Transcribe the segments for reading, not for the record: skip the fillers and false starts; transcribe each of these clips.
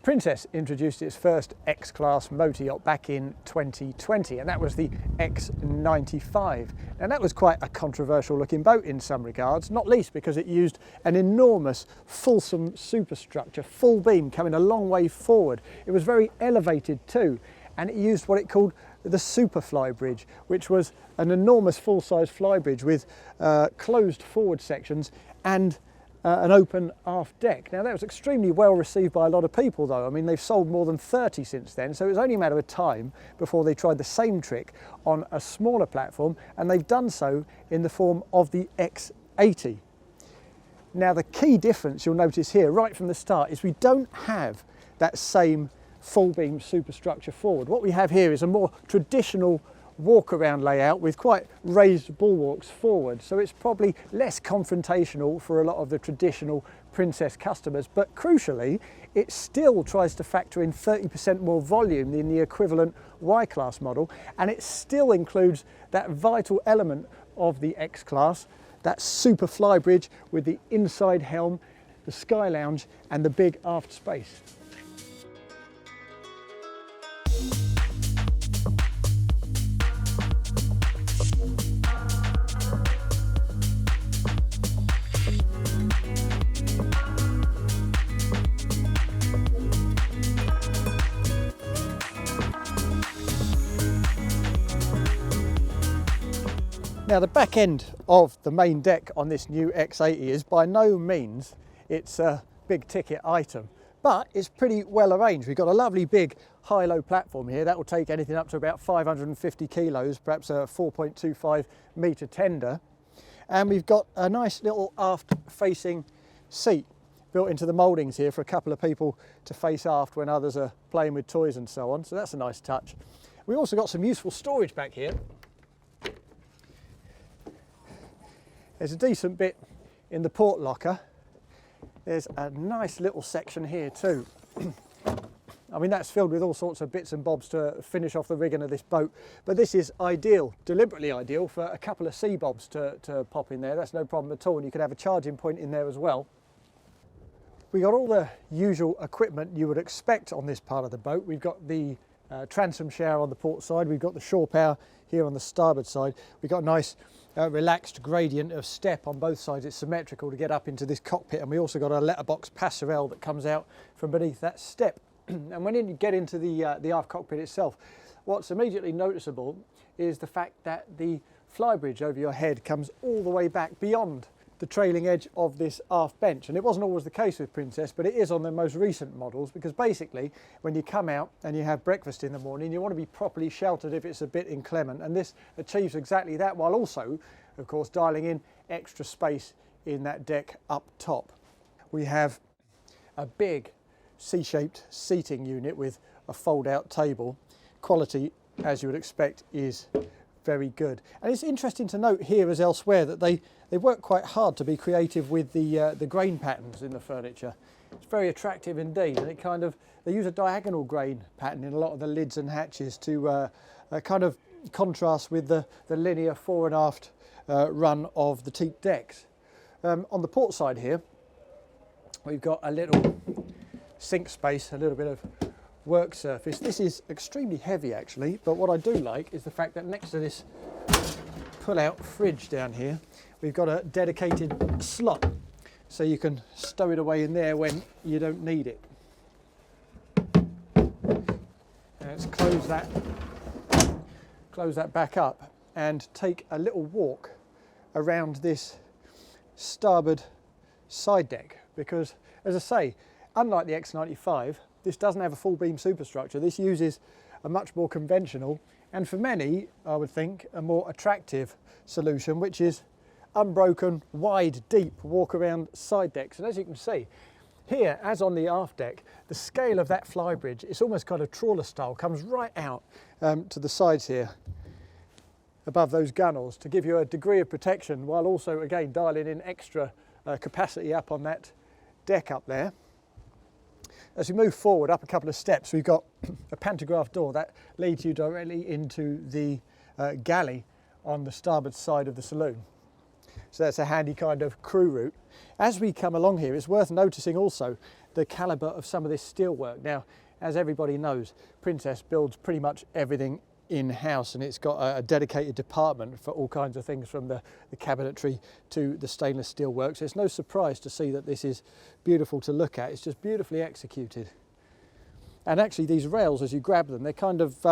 Princess introduced its first X-Class motor yacht back in 2020, and that was the X95. Now that was quite a controversial looking boat in some regards, not least because it used an enormous fulsome superstructure, full beam coming a long way forward. It was very elevated too, and it used what it called the super flybridge, which was an enormous full-size flybridge with closed forward sections and an open aft deck. Now that was extremely well received by a lot of people though. I mean, they've sold more than 30 since then, so it was only a matter of time before they tried the same trick on a smaller platform, and they've done so in the form of the X80. Now the key difference you'll notice here right from the start is we don't have that same full beam superstructure forward. What we have here is a more traditional walk around layout with quite raised bulwarks forward, so it's probably less confrontational for a lot of the traditional Princess customers, but crucially it still tries to factor in 30% more volume than the equivalent Y-Class model, and it still includes that vital element of the X-Class, that super flybridge with the inside helm, the sky lounge and the big aft space. Now the back end of the main deck on this new X80 is by no means it's a big ticket item, but it's pretty well arranged. We've got a lovely big high-low platform here that will take anything up to about 550 kilos, perhaps a 4.25 metre tender. And we've got a nice little aft facing seat built into the mouldings here for a couple of people to face aft when others are playing with toys and so on, so that's a nice touch. We've also got some useful storage back here. There's a decent bit in the port locker. There's a nice little section here too. I mean, that's filled with all sorts of bits and bobs to finish off the rigging of this boat, but this is ideal, deliberately ideal, for a couple of sea bobs to pop in there. That's no problem at all, and you could have a charging point in there as well. We got all the usual equipment you would expect on this part of the boat. We've got the transom shower on the port side, we've got the shore power here on the starboard side. We've got a nice relaxed gradient of step on both sides. It's symmetrical to get up into this cockpit, and we also got a letterbox passerelle that comes out from beneath that step. And when you get into the aft cockpit itself, what's immediately noticeable is the fact that the flybridge over your head comes all the way back beyond the trailing edge of this aft bench. And it wasn't always the case with Princess, but it is on the most recent models, because basically when you come out and you have breakfast in the morning, you want to be properly sheltered if it's a bit inclement, and this achieves exactly that, while also of course dialing in extra space in that deck up top. We have a big C-shaped seating unit with a fold-out table. Quality, as you would expect, is very good. And it's interesting to note here as elsewhere that they work quite hard to be creative with the grain patterns in the furniture. It's very attractive indeed, and they use a diagonal grain pattern in a lot of the lids and hatches to kind of contrast with the linear fore and aft run of the teak decks. On the port side here, we've got a little sink space, a little bit of work surface. This is extremely heavy actually, but what I do like is the fact that next to this pull-out fridge down here, we've got a dedicated slot, so you can stow it away in there when you don't need it. Let's close that back up and take a little walk around this starboard side deck, because as I say, unlike the X95, this doesn't have a full beam superstructure. This uses a much more conventional, and for many, I would think, a more attractive solution, which is unbroken, wide, deep walk around side decks. And as you can see, here, as on the aft deck, the scale of that flybridge, it's almost kind of trawler style, comes right out to the sides here, above those gunnels, to give you a degree of protection, while also, again, dialing in extra capacity up on that deck up there. As we move forward up a couple of steps, we've got a pantograph door that leads you directly into the galley on the starboard side of the saloon. So that's a handy kind of crew route. As we come along here, it's worth noticing also the calibre of some of this steelwork. Now, as everybody knows, Princess builds pretty much everything in-house, and it's got a dedicated department for all kinds of things, from the cabinetry to the stainless steel work. So it's no surprise to see that this is beautiful to look at. It's just beautifully executed. And actually these rails, as you grab them, they're kind of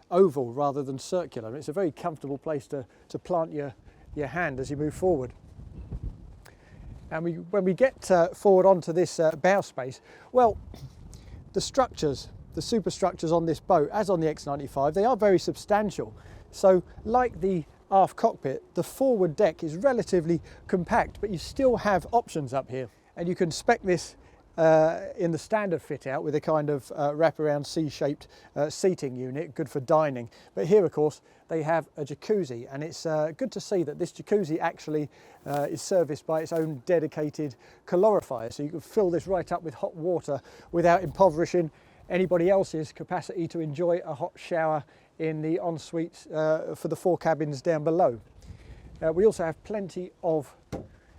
oval rather than circular. And it's a very comfortable place to plant your hand as you move forward. And when we get forward onto this bow space, well, the structures, the superstructures on this boat, as on the X95, they are very substantial. So like the aft cockpit, the forward deck is relatively compact, but you still have options up here. And you can spec this in the standard fit out with a kind of wraparound C-shaped seating unit, good for dining. But here, of course, they have a jacuzzi, and it's good to see that this jacuzzi actually is serviced by its own dedicated calorifier. So you can fill this right up with hot water without impoverishing anybody else's capacity to enjoy a hot shower in the ensuite for the 4 cabins down below. We also have plenty of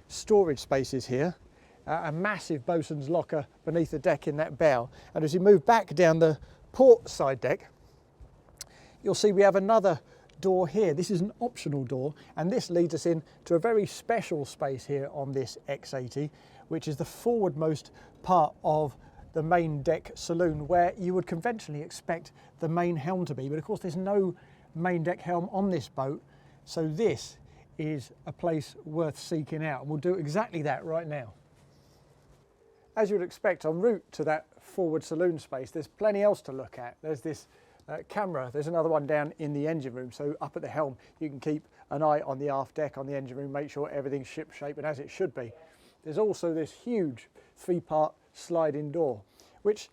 storage spaces here. A massive bosun's locker beneath the deck in that bow. And as you move back down the port side deck, you'll see we have another door here. This is an optional door, and this leads us in to a very special space here on this X80, which is the forwardmost part of the main deck saloon, where you would conventionally expect the main helm to be. But of course there's no main deck helm on this boat, so this is a place worth seeking out, and we'll do exactly that right now. As you would expect, en route to that forward saloon space, there's plenty else to look at. There's this camera, there's another one down in the engine room, so up at the helm you can keep an eye on the aft deck, on the engine room, make sure everything's ship-shape and as it should be. There's also this huge 3-part sliding door, which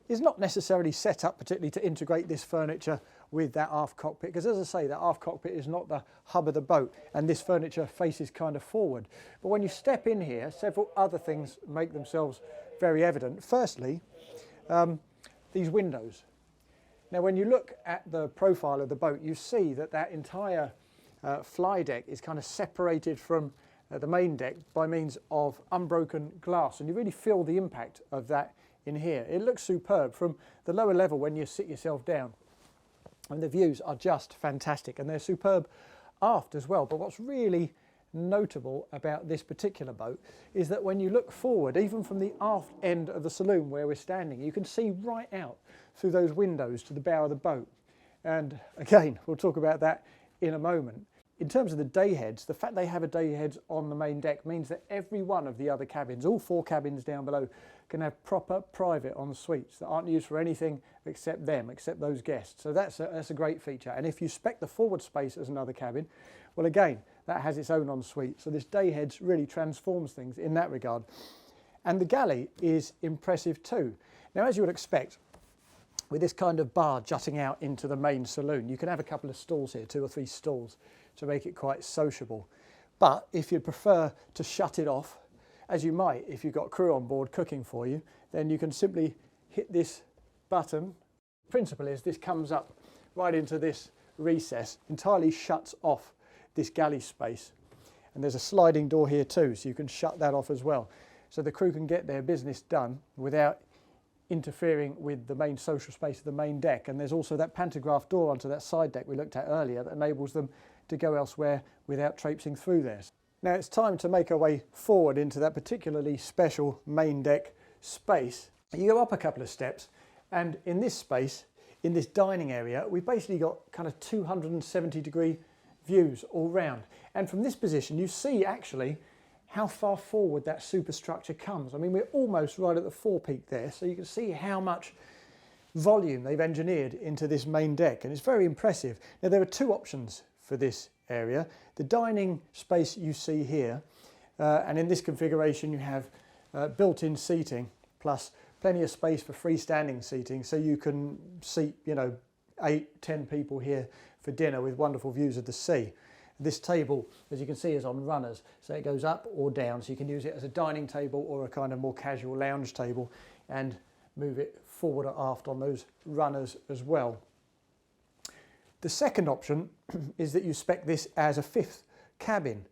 is not necessarily set up particularly to integrate this furniture with that aft cockpit, because as I say, that aft cockpit is not the hub of the boat and this furniture faces kind of forward. But when you step in here, several other things make themselves very evident. Firstly, these windows. Now when you look at the profile of the boat, you see that that entire fly deck is kind of separated from the main deck by means of unbroken glass, and you really feel the impact of that in here. It looks superb from the lower level when you sit yourself down, and the views are just fantastic, and they're superb aft as well. But what's really notable about this particular boat is that when you look forward, even from the aft end of the saloon where we're standing, you can see right out through those windows to the bow of the boat. And again, we'll talk about that in a moment. In terms of the day heads, the fact they have a day heads on the main deck means that every one of the other cabins, all 4 cabins down below, can have proper private en suites that aren't used for anything except them, except those guests. So that's a great feature. And if you spec the forward space as another cabin, well again, that has its own en suite. So this day heads really transforms things in that regard. And the galley is impressive too. Now, as you would expect, with this kind of bar jutting out into the main saloon, you can have a couple of stalls here, 2 or 3 stalls, to make it quite sociable. But if you'd prefer to shut it off, as you might if you've got crew on board cooking for you, then you can simply hit this button. The principle is this comes up right into this recess, entirely shuts off this galley space. And there's a sliding door here too, so you can shut that off as well. So the crew can get their business done without interfering with the main social space of the main deck. And there's also that pantograph door onto that side deck we looked at earlier that enables them to go elsewhere without traipsing through there. Now it's time to make our way forward into that particularly special main deck space. You go up a couple of steps, and in this space, in this dining area, we've basically got kind of 270-degree views all round. And from this position, you see actually how far forward that superstructure comes. I mean, we're almost right at the forepeak there, so you can see how much volume they've engineered into this main deck, and it's very impressive. Now there are 2 options for this area. The dining space you see here, and in this configuration you have built-in seating plus plenty of space for freestanding seating, so you can seat 8-10 people here for dinner with wonderful views of the sea. This table, as you can see, is on runners, so it goes up or down, so you can use it as a dining table or a kind of more casual lounge table and move it forward or aft on those runners as well. The second option is that you spec this as a 5th cabin.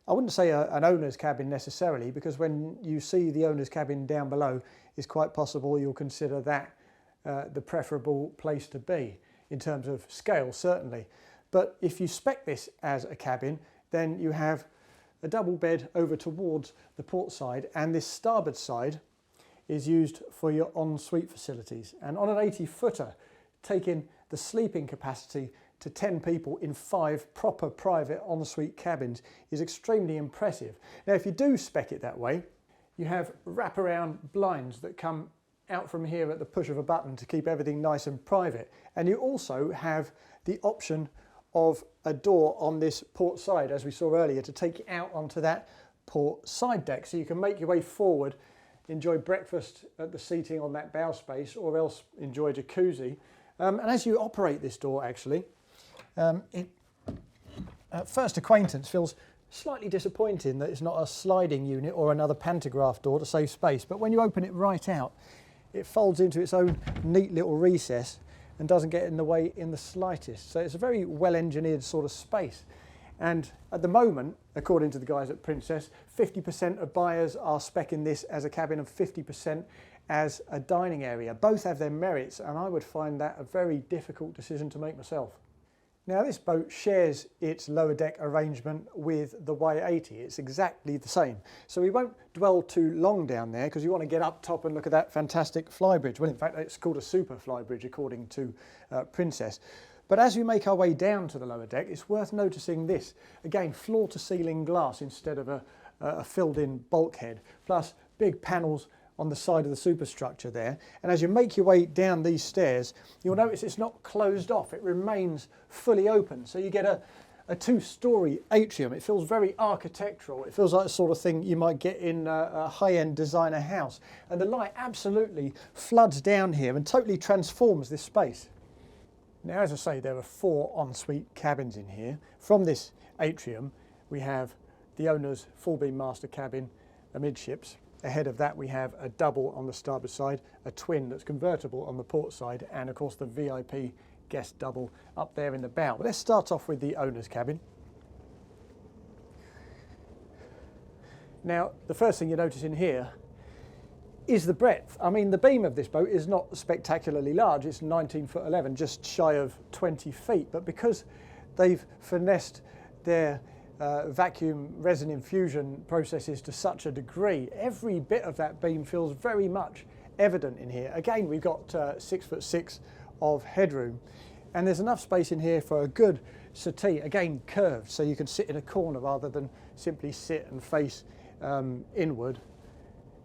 I wouldn't say an owner's cabin necessarily, because when you see the owner's cabin down below, it's quite possible you'll consider that the preferable place to be in terms of scale, certainly. But if you spec this as a cabin, then you have a double bed over towards the port side, and this starboard side is used for your ensuite facilities. And on an 80-footer, taking the sleeping capacity to 10 people in 5 proper private ensuite cabins is extremely impressive. Now, if you do spec it that way, you have wraparound blinds that come out from here at the push of a button to keep everything nice and private. And you also have the option of a door on this port side, as we saw earlier, to take you out onto that port side deck. So you can make your way forward, enjoy breakfast at the seating on that bow space, or else enjoy a jacuzzi. And as you operate this door, actually, it, at first acquaintance, feels slightly disappointing that it's not a sliding unit or another pantograph door to save space. But when you open it right out, it folds into its own neat little recess and doesn't get in the way in the slightest. So it's a very well engineered sort of space. And at the moment, according to the guys at Princess, 50% of buyers are speccing this as a cabin and 50% as a dining area. Both have their merits, and I would find that a very difficult decision to make myself. Now, this boat shares its lower deck arrangement with the Y80. It's exactly the same. So we won't dwell too long down there, because you want to get up top and look at that fantastic flybridge. Well, in fact, it's called a super flybridge according to Princess. But as we make our way down to the lower deck, it's worth noticing this. Again, floor to ceiling glass instead of a filled in bulkhead, plus big panels on the side of the superstructure there. And as you make your way down these stairs, you'll notice it's not closed off. It remains fully open. So you get a 2-story atrium. It feels very architectural. It feels like the sort of thing you might get in a high-end designer house. And the light absolutely floods down here and totally transforms this space. Now, as I say, there are 4 ensuite cabins in here. From this atrium, we have the owner's full-beam master cabin amidships. Ahead of that, we have a double on the starboard side, a twin that's convertible on the port side, and of course the VIP guest double up there in the bow. But let's start off with the owner's cabin. Now, the first thing you notice in here is the breadth. I mean, the beam of this boat is not spectacularly large. It's 19 foot 11, just shy of 20 feet. But because they've finessed their vacuum resin infusion processes to such a degree, every bit of that beam feels very much evident in here. Again, we've got 6'6" of headroom, and there's enough space in here for a good settee, again curved, so you can sit in a corner rather than simply sit and face inward.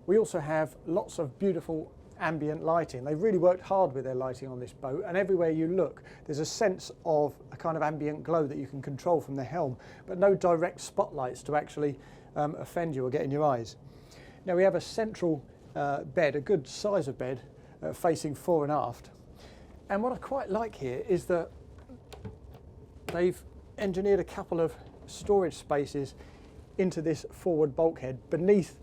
We also have lots of beautiful ambient lighting. They've really worked hard with their lighting on this boat, and everywhere you look there's a sense of a kind of ambient glow that you can control from the helm, but no direct spotlights to actually offend you or get in your eyes. Now, we have a central bed, a good size of bed, facing fore and aft, and what I quite like here is that they've engineered a couple of storage spaces into this forward bulkhead beneath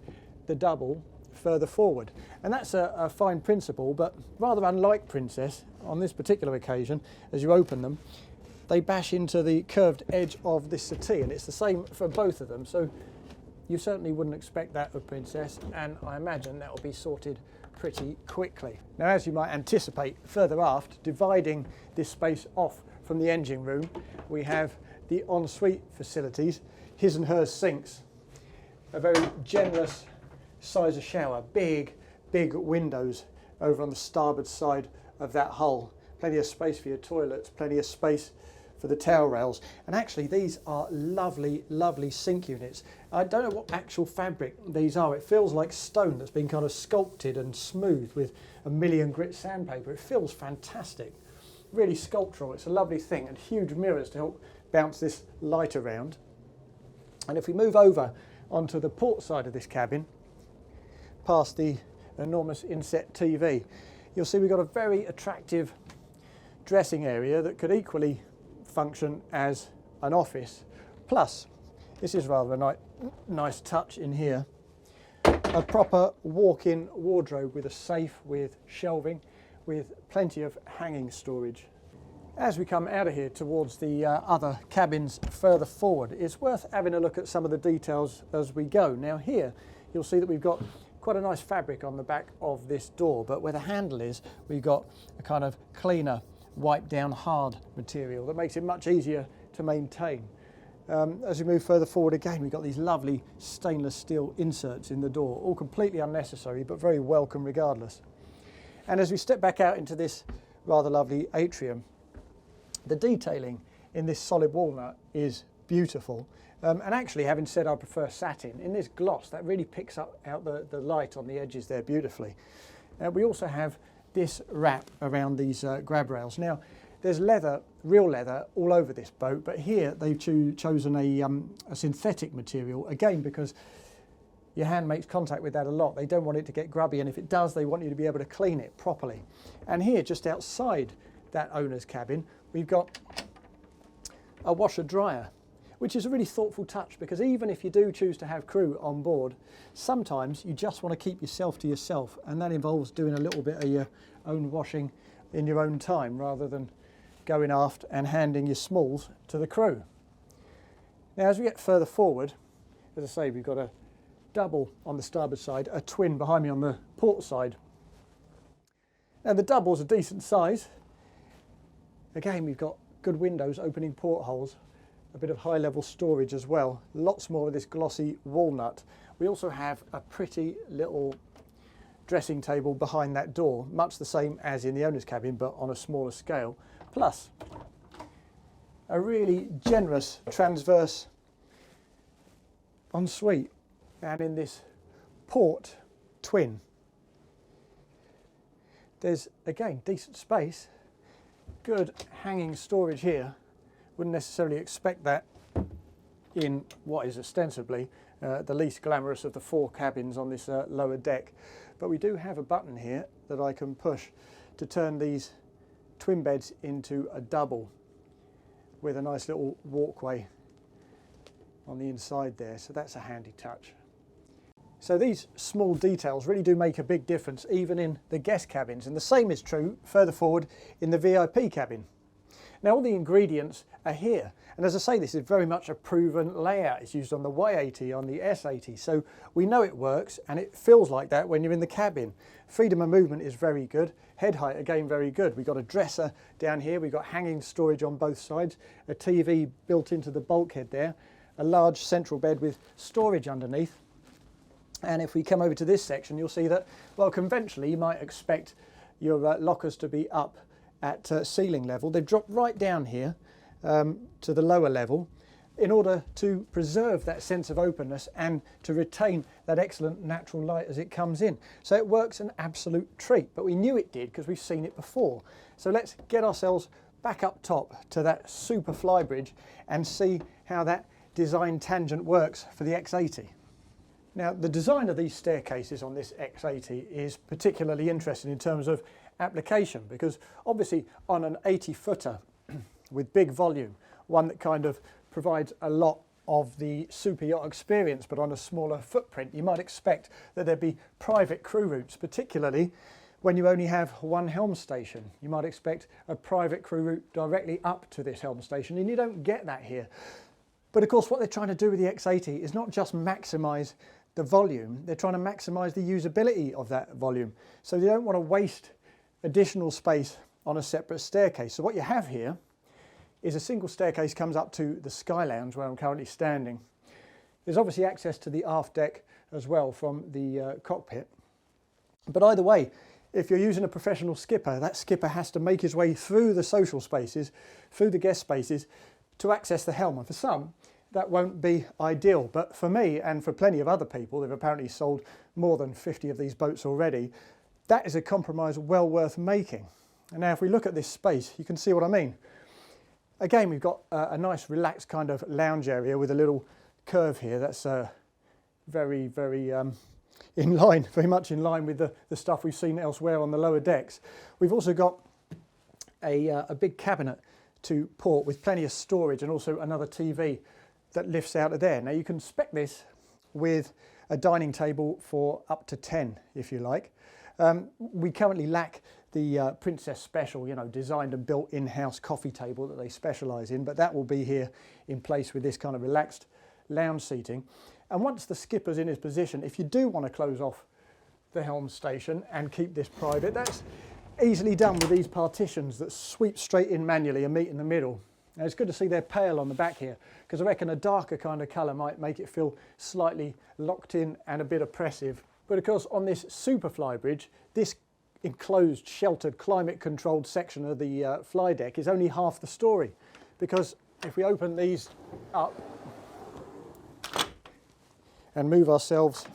the double further forward, and that's a fine principle, but rather unlike Princess, on this particular occasion, as you open them, they bash into the curved edge of this settee, and it's the same for both of them, so you certainly wouldn't expect that of Princess, and I imagine that will be sorted pretty quickly. Now, as you might anticipate, further aft, dividing this space off from the engine room, we have the ensuite facilities, his and hers sinks, a very generous size of shower, big windows over on the starboard side of that hull, plenty of space for your toilets, plenty of space for the towel rails, and actually these are lovely sink units. I don't know what actual fabric these are. It feels like stone that's been kind of sculpted and smoothed with a million grit sandpaper. It feels fantastic, really sculptural. It's a lovely thing, and huge mirrors to help bounce this light around. And if we move over onto the port side of this cabin, past the enormous inset TV, you'll see we've got a very attractive dressing area that could equally function as an office. Plus, this is rather a nice touch in here, a proper walk-in wardrobe with a safe, with shelving, with plenty of hanging storage. As we come out of here towards the other cabins further forward, it's worth having a look at some of the details as we go. Now, here you'll see that we've got quite a nice fabric on the back of this door, but where the handle is, we've got a kind of cleaner, wiped down hard material that makes it much easier to maintain. As we move further forward again, we've got these lovely stainless steel inserts in the door, all completely unnecessary but very welcome regardless. And as we step back out into this rather lovely atrium, the detailing in this solid walnut is beautiful. And actually, having said I prefer satin, in this gloss that really picks up out the light on the edges there beautifully. We also have this wrap around these grab rails. Now, there's leather, real leather, all over this boat, but here they've chosen a synthetic material, again because your hand makes contact with that a lot. They don't want it to get grubby, and if it does, they want you to be able to clean it properly. And here, just outside that owner's cabin, we've got a washer-dryer, which is a really thoughtful touch, because even if you do choose to have crew on board, sometimes you just want to keep yourself to yourself, and that involves doing a little bit of your own washing in your own time, rather than going aft and handing your smalls to the crew. Now, as we get further forward, as I say, we've got a double on the starboard side, a twin behind me on the port side. Now, the double's a decent size. Again, we've got good windows, opening portholes, a bit of high-level storage as well. Lots more of this glossy walnut. We also have a pretty little dressing table behind that door, much the same as in the owner's cabin, but on a smaller scale. Plus, a really generous transverse ensuite, and in this port twin. There's, again, decent space, good hanging storage here. Wouldn't necessarily expect that in what is ostensibly the least glamorous of the 4 cabins on this lower deck. But we do have a button here that I can push to turn these twin beds into a double, with a nice little walkway on the inside there, so that's a handy touch. So these small details really do make a big difference even in the guest cabins, and the same is true further forward in the VIP cabin. Now, all the ingredients are here, and as I say, this is very much a proven layout. It's used on the Y80, on the S80, so we know it works, and it feels like that when you're in the cabin. Freedom of movement is very good. Head height, again, very good. We've got a dresser down here, we've got hanging storage on both sides, a TV built into the bulkhead there, a large central bed with storage underneath. And if we come over to this section, you'll see that, well, conventionally you might expect your lockers to be up at ceiling level. They've dropped right down here to the lower level in order to preserve that sense of openness and to retain that excellent natural light as it comes in. So it works an absolute treat, but we knew it did because we've seen it before. So let's get ourselves back up top to that super flybridge and see how that design tangent works for the X80. Now, the design of these staircases on this X80 is particularly interesting in terms of application, because obviously on an 80-footer with big volume, one that kind of provides a lot of the super yacht experience but on a smaller footprint, you might expect that there'd be private crew routes, particularly when you only have one helm station. You might expect a private crew route directly up to this helm station, and you don't get that here. But of course, what they're trying to do with the X80 is not just maximise the volume, they're trying to maximise the usability of that volume. So they don't want to waste additional space on a separate staircase. So what you have here is a single staircase comes up to the Sky Lounge where I'm currently standing. There's obviously access to the aft deck as well from the cockpit. But either way, if you're using a professional skipper, that skipper has to make his way through the social spaces, through the guest spaces, to access the helm. And for some, that won't be ideal. But for me and for plenty of other people, they've apparently sold more than 50 of these boats already, that is a compromise well worth making. And now if we look at this space, you can see what I mean. Again, we've got a nice relaxed kind of lounge area with a little curve here. That's very, very in line, very much in line with the stuff we've seen elsewhere on the lower decks. We've also got a big cabinet to port with plenty of storage, and also another TV that lifts out of there. Now you can spec this with a dining table for up to 10 if you like. We currently lack the Princess Special, you know, designed and built in-house coffee table that they specialise in, but that will be here in place with this kind of relaxed lounge seating. And once the skipper's in his position, if you do want to close off the helm station and keep this private. That's easily done with these partitions that sweep straight in manually and meet in the middle. Now it's good to see they're pale on the back here, because I reckon a darker kind of colour might make it feel slightly locked in and a bit oppressive. But of course on this Superfly bridge, this enclosed, sheltered, climate controlled section of the fly deck is only half the story, because if we open these up and move ourselves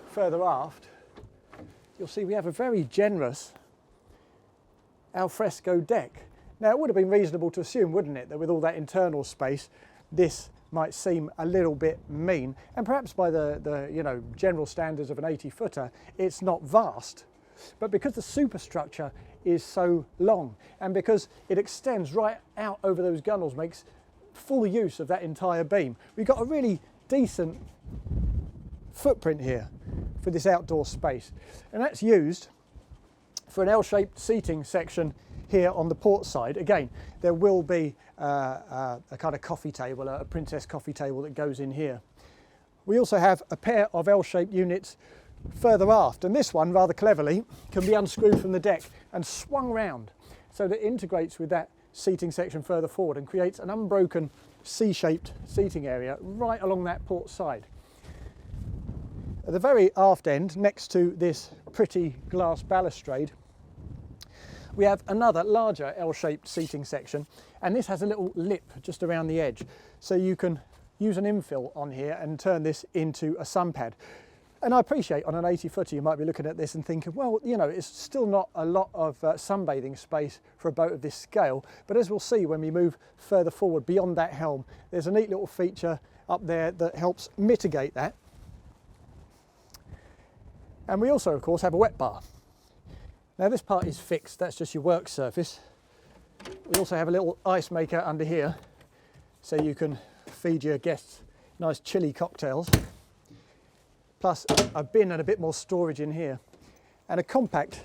further aft, you'll see we have a very generous alfresco deck. Now it would have been reasonable to assume, wouldn't it, that with all that internal space this might seem a little bit mean, and perhaps by the general standards of an 80-footer it's not vast. But because the superstructure is so long and because it extends right out over those gunnels, makes full use of that entire beam, we've got a really decent footprint here for this outdoor space, and that's used for an L-shaped seating section here on the port side. Again, there will be a kind of coffee table, a Princess coffee table that goes in here. We also have a pair of L-shaped units further aft, and this one, rather cleverly, can be unscrewed from the deck and swung round so that it integrates with that seating section further forward and creates an unbroken C-shaped seating area right along that port side. At the very aft end, next to this pretty glass balustrade, we have another larger L-shaped seating section, and this has a little lip just around the edge, so you can use an infill on here and turn this into a sun pad. And I appreciate on an 80-footer you might be looking at this and thinking, well, you know, it's still not a lot of sunbathing space for a boat of this scale, but as we'll see when we move further forward beyond that helm, there's a neat little feature up there that helps mitigate that. And we also, of course, have a wet bar. Now this part is fixed, that's just your work surface. We also have a little ice maker under here, so you can feed your guests nice chilly cocktails. Plus a bin and a bit more storage in here. And a compact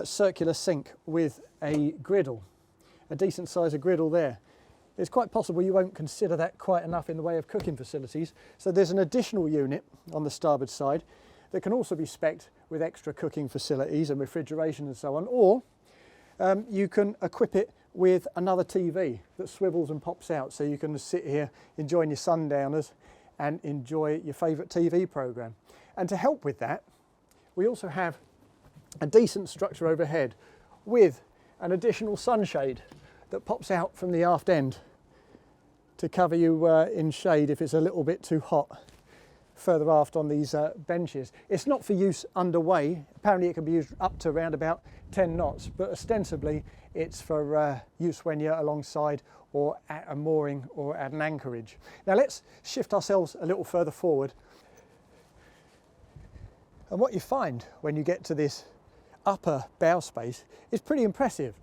circular sink with a griddle, a decent size of griddle there. It's quite possible you won't consider that quite enough in the way of cooking facilities, so there's an additional unit on the starboard side that can also be spec'd with extra cooking facilities and refrigeration and so on, or you can equip it with another TV that swivels and pops out, so you can sit here enjoying your sundowners and enjoy your favourite TV programme. And to help with that, we also have a decent structure overhead with an additional sunshade that pops out from the aft end to cover you in shade if it's a little bit too hot further aft on these benches. It's not for use underway. Apparently it can be used up to around about 10 knots, but ostensibly it's for use when you're alongside or at a mooring or at an anchorage. Now let's shift ourselves a little further forward. And what you find when you get to this upper bow space is pretty impressive.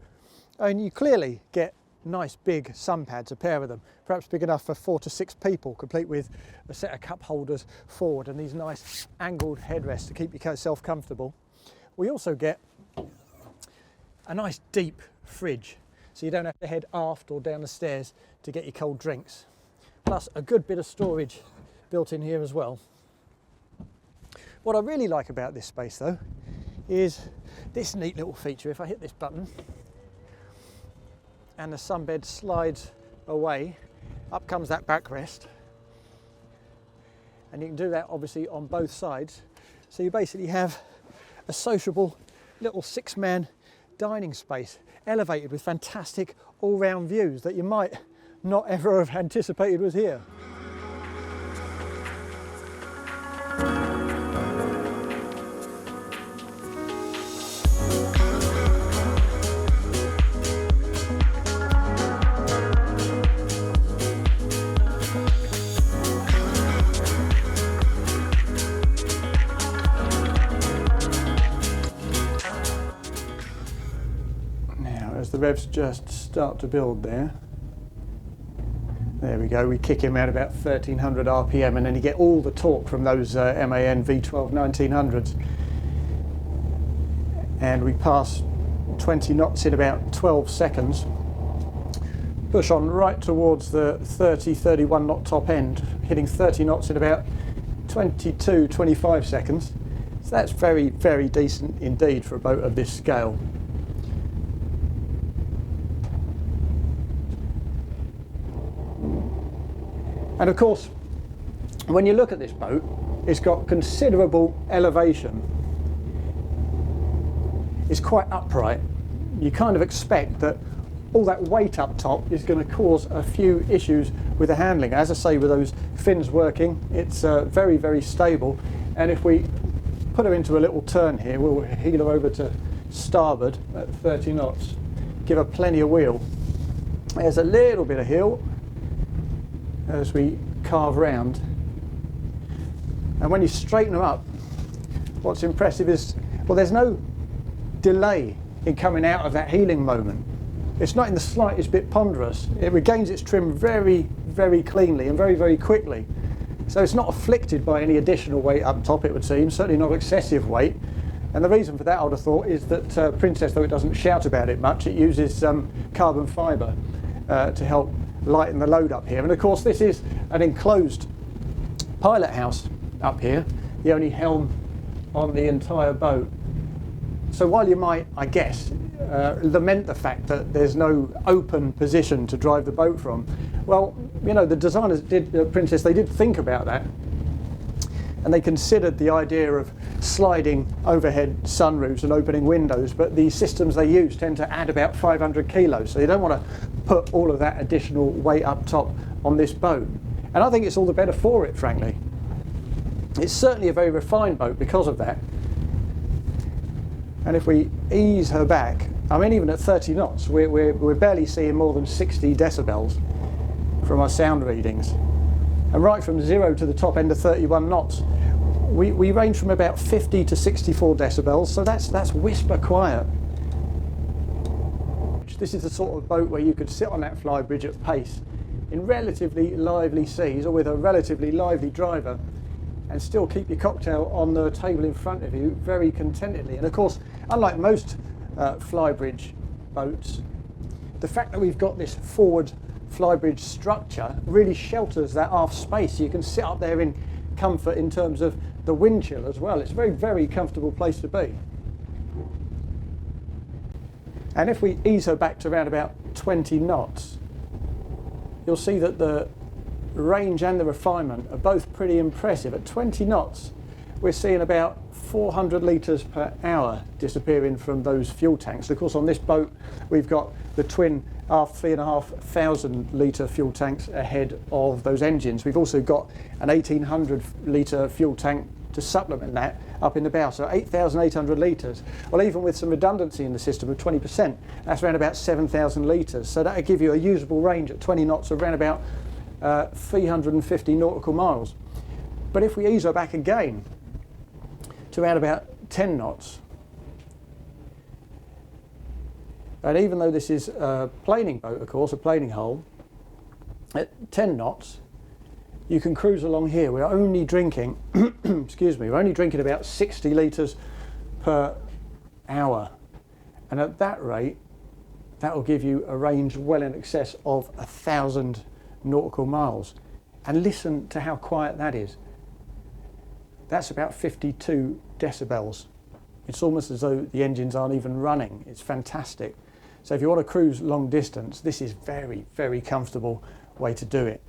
I mean, you clearly get nice big sun pads, a pair of them, perhaps big enough for 4 to 6 people, complete with a set of cup holders forward and these nice angled headrests to keep yourself comfortable. We also get a nice deep fridge, so you don't have to head aft or down the stairs to get your cold drinks. Plus a good bit of storage built in here as well. What I really like about this space though is this neat little feature. If I hit this button and the sunbed slides away, up comes that backrest, and you can do that obviously on both sides, so you basically have a sociable little 6-man dining space, elevated with fantastic all-round views that you might not ever have anticipated was here. The revs just start to build there. There we go, we kick him out about 1300 RPM and then you get all the torque from those MAN V12 1900s. And we pass 20 knots in about 12 seconds. Push on right towards the 30-31 knot top end, hitting 30 knots in about 22-25 seconds. So that's very, very decent indeed for a boat of this scale. And of course, when you look at this boat, it's got considerable elevation. It's quite upright. You kind of expect that all that weight up top is going to cause a few issues with the handling. As I say, with those fins working, it's very, very stable. And if we put her into a little turn here, we'll heel her over to starboard at 30 knots, give her plenty of wheel. There's a little bit of heel as we carve round. And when you straighten them up, what's impressive is, well, there's no delay in coming out of that heeling moment. It's not in the slightest bit ponderous. It regains its trim very, very cleanly and very, very quickly. So it's not afflicted by any additional weight up top, it would seem, certainly not excessive weight. And the reason for that, I would have thought, is that Princess, though it doesn't shout about it much, it uses carbon fibre to help lighten the load up here. And of course, this is an enclosed pilot house up here, the only helm on the entire boat. So while you might, I guess, lament the fact that there's no open position to drive the boat from, well, you know, the designers did, Princess, they did think about that, and they considered the idea of sliding overhead sunroofs and opening windows, but the systems they use tend to add about 500 kilos, so you don't want to put all of that additional weight up top on this boat. And I think it's all the better for it, frankly. It's certainly a very refined boat because of that. And if we ease her back, I mean, even at 30 knots, we're barely seeing more than 60 decibels from our sound readings. And right from 0 to the top end of 31 knots, we range from about 50 to 64 decibels, so that's whisper quiet. This is the sort of boat where you could sit on that flybridge at pace in relatively lively seas or with a relatively lively driver and still keep your cocktail on the table in front of you very contentedly. And of course, unlike most flybridge boats, the fact that we've got this forward flybridge structure really shelters that aft space. You can sit up there in comfort in terms of the wind chill as well. It's a very, very comfortable place to be. And if we ease her back to around about 20 knots, you'll see that the range and the refinement are both pretty impressive. At 20 knots, we're seeing about 400 litres per hour disappearing from those fuel tanks. Of course, on this boat, we've got the twin aft 3,500 litre fuel tanks ahead of those engines. We've also got an 1,800 litre fuel tank to supplement that up in the bow, so 8,800 litres. Well, even with some redundancy in the system of 20%, that's around about 7,000 litres. So that'll give you a usable range at 20 knots of around about 350 nautical miles. But if we ease her back again to around about 10 knots, and even though this is a planing boat, of course, a planing hull, at 10 knots, you can cruise along here. We're only drinking, excuse me, we're only drinking about 60 litres per hour. And at that rate, that will give you a range well in excess of 1,000 nautical miles. And listen to how quiet that is. That's about 52 decibels. It's almost as though the engines aren't even running. It's fantastic. So if you want to cruise long distance, this is very, very comfortable way to do it.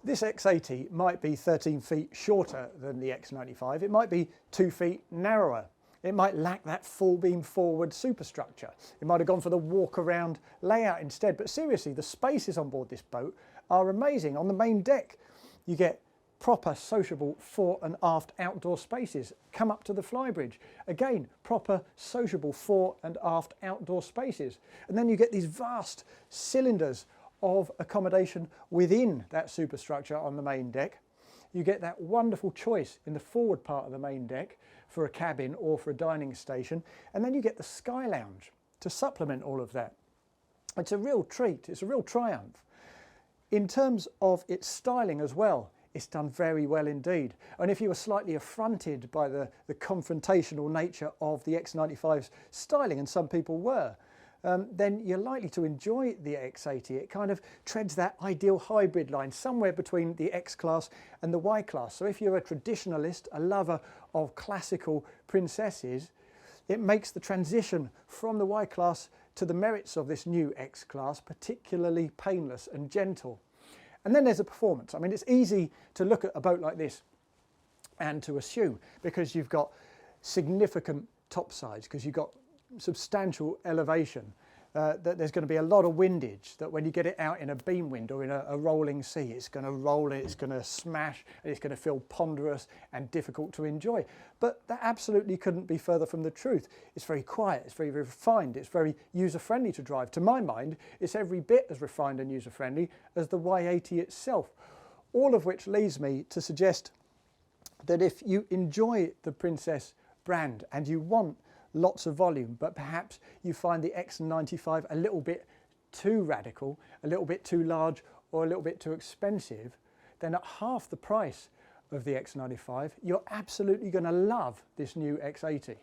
This X80 might be 13 feet shorter than the X95. It might be 2 feet narrower. It might lack that full beam forward superstructure. It might have gone for the walk around layout instead. But seriously, the spaces on board this boat are amazing. On the main deck, you get proper sociable fore and aft outdoor spaces. Come up to the flybridge. Again, proper sociable fore and aft outdoor spaces. And then you get these vast cylinders of accommodation within that superstructure on the main deck. You get that wonderful choice in the forward part of the main deck for a cabin or for a dining station. And then you get the Sky Lounge to supplement all of that. It's a real treat. It's a real triumph. In terms of its styling as well, it's done very well indeed. And if you were slightly affronted by the confrontational nature of the X95's styling, and some people were, then you're likely to enjoy the X80. It kind of treads that ideal hybrid line somewhere between the X-Class and the Y-Class. So if you're a traditionalist, a lover of classical Princesses, it makes the transition from the Y-Class to the merits of this new X-Class particularly painless and gentle. And then there's the performance. I mean, it's easy to look at a boat like this and to assume, because you've got significant topsides, because you've got substantial elevation, that there's going to be a lot of windage, that when you get it out in a beam wind or in a rolling sea, it's going to roll, it's going to smash, and it's going to feel ponderous and difficult to enjoy. But that absolutely couldn't be further from the truth. It's very quiet, it's very refined, it's very user-friendly to drive. To my mind, it's every bit as refined and user-friendly as the Y80 itself. All of which leads me to suggest that if you enjoy the Princess brand and you want lots of volume, but perhaps you find the X95 a little bit too radical, a little bit too large, or a little bit too expensive, then at half the price of the X95, you're absolutely going to love this new X80.